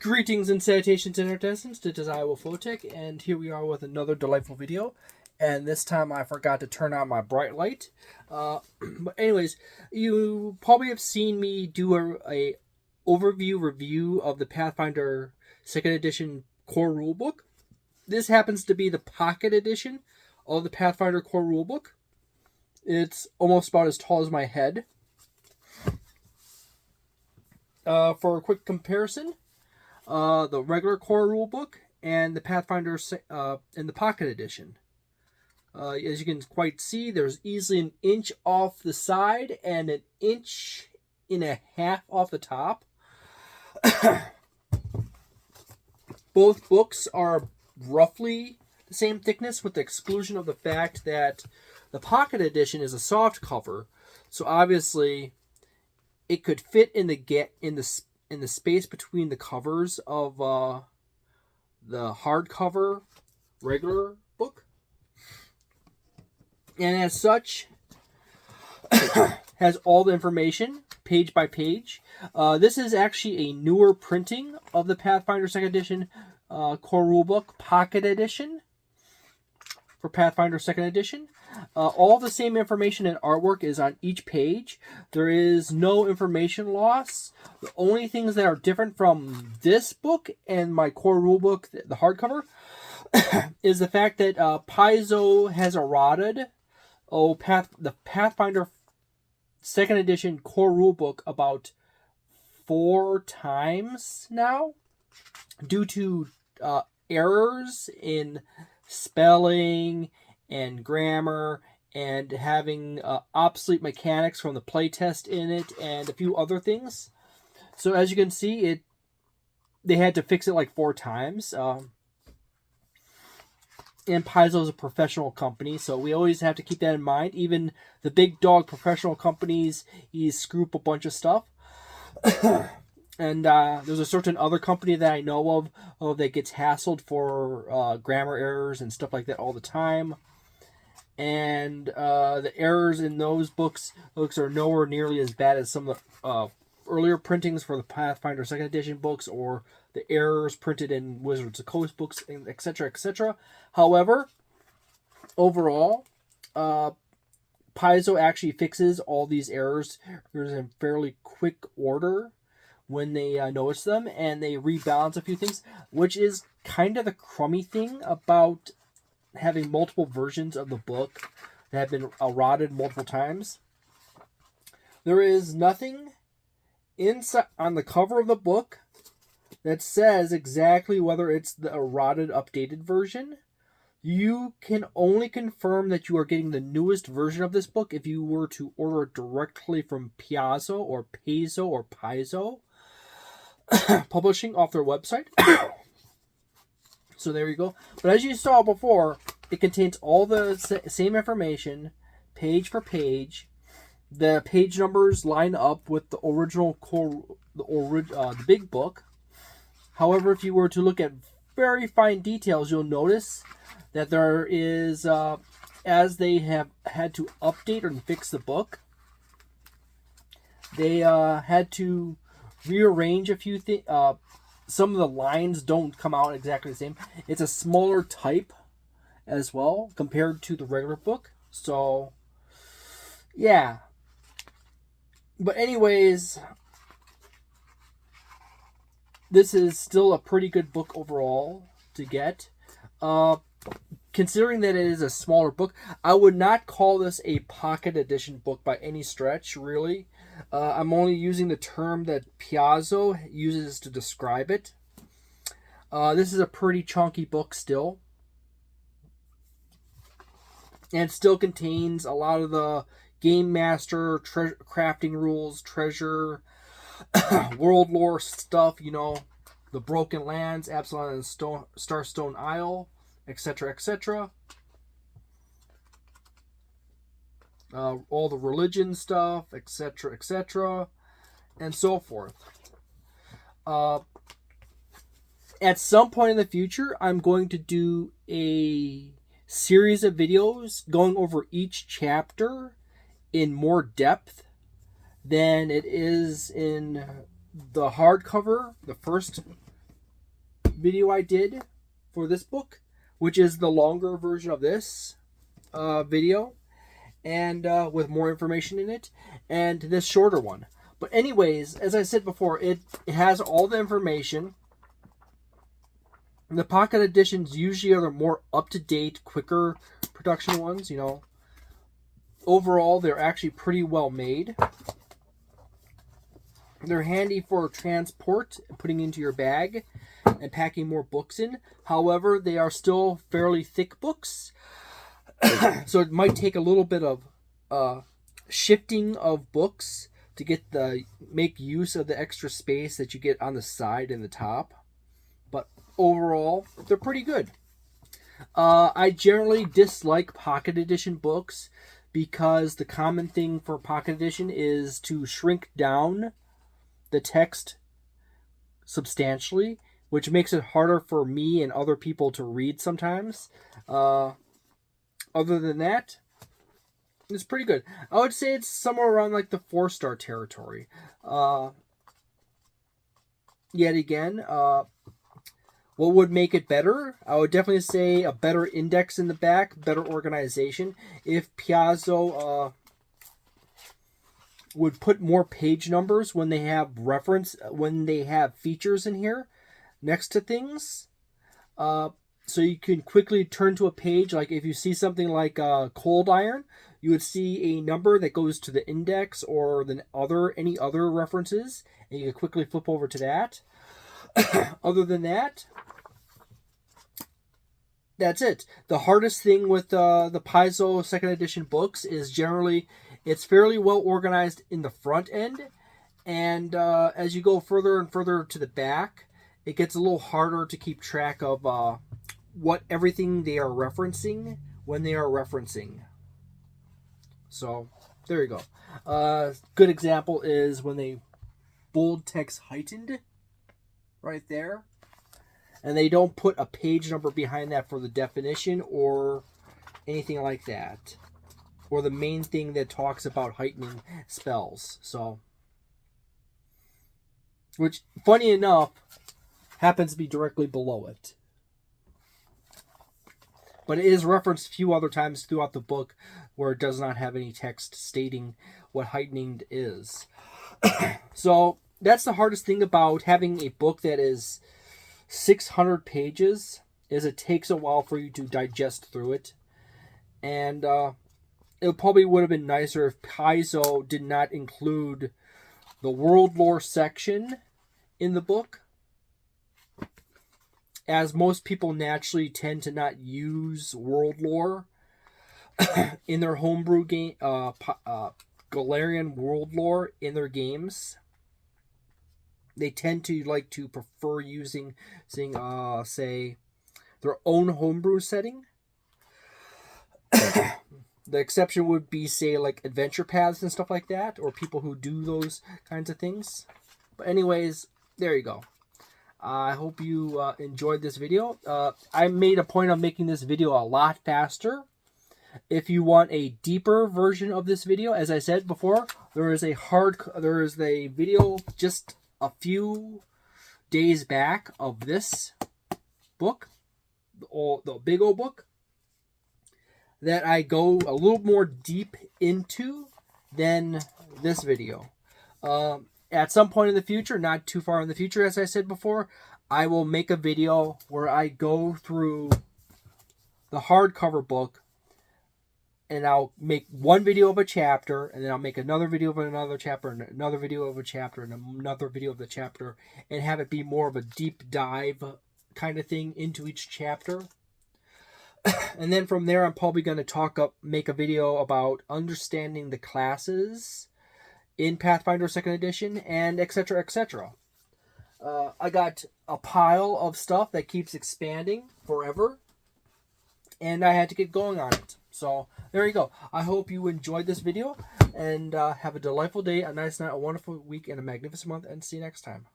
Greetings and salutations, Interdestins. This is Wolfphototech, and here we are with another delightful video. And this time I forgot to turn on my bright light. But anyways, you probably have seen me do a overview review of the Pathfinder 2nd Edition Core Rulebook. This happens to be the Pocket Edition of the Pathfinder Core Rulebook. It's almost about as tall as my head. For a quick comparison, the regular Core Rulebook and the Pathfinder in the Pocket Edition. As you can quite see, there's easily an inch off the side and an inch and a half off the top. Both books are roughly the same thickness, with the exclusion of the fact that the Pocket Edition is a soft cover, so obviously it could fit in the space between the covers of the hardcover regular book, and as such has all the information page by page. This is actually a newer printing of the Pathfinder 2nd Edition Core Rulebook Pocket Edition for Pathfinder 2nd Edition. All the same information and artwork is on each page. There is no information loss. The only things that are different from this book and my core rulebook, the hardcover, is the fact that Paizo has eroded the Pathfinder 2nd Edition core rulebook about 4 times now, due to errors in spelling and grammar, and having obsolete mechanics from the playtest in it, and a few other things. So as you can see, they had to fix it like 4 times. And Paizo is a professional company, so we always have to keep that in mind. Even the big dog professional companies, you screw up a bunch of stuff. And there's a certain other company that I know of that gets hassled for grammar errors and stuff like that all the time. And the errors in those books are nowhere nearly as bad as some of the earlier printings for the Pathfinder 2nd Edition books, or the errors printed in Wizards of the Coast books, etc., etc. However, overall, Paizo actually fixes all these errors in fairly quick order when they notice them, and they rebalance a few things, which is kind of the crummy thing about having multiple versions of the book that have been eroded multiple times. There is nothing inside on the cover of the book that says exactly whether it's the eroded updated version. You can only confirm that you are getting the newest version of this book if you were to order it directly from Paizo or Paizo Publishing off their website. So there you go. But as you saw before, it contains all the same information, page for page. The page numbers line up with the original the big book. However, if you were to look at very fine details, you'll notice that there is, as they have had to update and fix the book, they had to rearrange a few things. Some of the lines don't come out exactly the same. It's a smaller type as well compared to the regular book. So, yeah. But anyways, this is still a pretty good book overall to get. Considering that it is a smaller book, I would not call this a pocket edition book by any stretch, really. I'm only using the term that Paizo uses to describe it. This is a pretty chunky book still. And it still contains a lot of the Game Master, crafting rules, treasure, world lore stuff, the Broken Lands, Absalom and Starstone Isle, etc., etc. All the religion stuff, etc., etc., and so forth. At some point in the future, I'm going to do a series of videos going over each chapter in more depth than it is in the hardcover, the first video I did for this book, which is the longer version of this video, and with more information in it, and this shorter one. But anyways, as I said before, it has all the information. The pocket editions usually are the more up-to-date, quicker production ones, you know. Overall, they're actually pretty well made. They're handy for transport, putting into your bag, and packing more books in. However, they are still fairly thick books. So it might take a little bit of shifting of books to make use of the extra space that you get on the side and the top. But overall, they're pretty good. I generally dislike pocket edition books because the common thing for pocket edition is to shrink down the text substantially, which makes it harder for me and other people to read sometimes. Other than that, it's pretty good. I would say it's somewhere around like the 4-star territory. Yet again, what would make it better? I would definitely say a better index in the back, better organization. If Paizo would put more page numbers when they have features in here next to things, so you can quickly turn to a page. Like if you see something like cold iron, you would see a number that goes to the index or any other references, and you can quickly flip over to that. Other than that, that's it. The hardest thing with the Paizo 2nd edition books is generally it's fairly well organized in the front end, and as you go further and further to the back, it gets a little harder to keep track of what everything they are referencing when they are referencing. So there you go. Good example is when they bold text heightened right there, and they don't put a page number behind that for the definition or anything like that, or the main thing that talks about heightening spells. So, which, funny enough, happens to be directly below it. But it is referenced a few other times throughout the book where it does not have any text stating what heightening is. So that's the hardest thing about having a book that is 600 pages, is it takes a while for you to digest through it. And it probably would have been nicer if Paizo did not include the world lore section in the book, as most people naturally tend to not use world lore in their homebrew game, Galarian world lore in their games. They tend to like to prefer using say, their own homebrew setting. The exception would be, say, like adventure paths and stuff like that, or people who do those kinds of things. But anyways, there you go. I hope you enjoyed this video. I made a point of making this video a lot faster. If you want a deeper version of this video, as I said before, there is a video just a few days back of this book, the big old book, that I go a little more deep into than this video. At some point in the future, not too far in the future, as I said before, I will make a video where I go through the hardcover book, and I'll make one video of a chapter, and then I'll make another video of another chapter, and another video of a chapter, and another video of the chapter, and have it be more of a deep dive kind of thing into each chapter. And then from there, I'm probably going to make a video about understanding the classes in Pathfinder 2nd Edition, and etc., etc. I got a pile of stuff that keeps expanding forever, and I had to get going on it. So, there you go. I hope you enjoyed this video, and have a delightful day, a nice night, a wonderful week, and a magnificent month, and see you next time.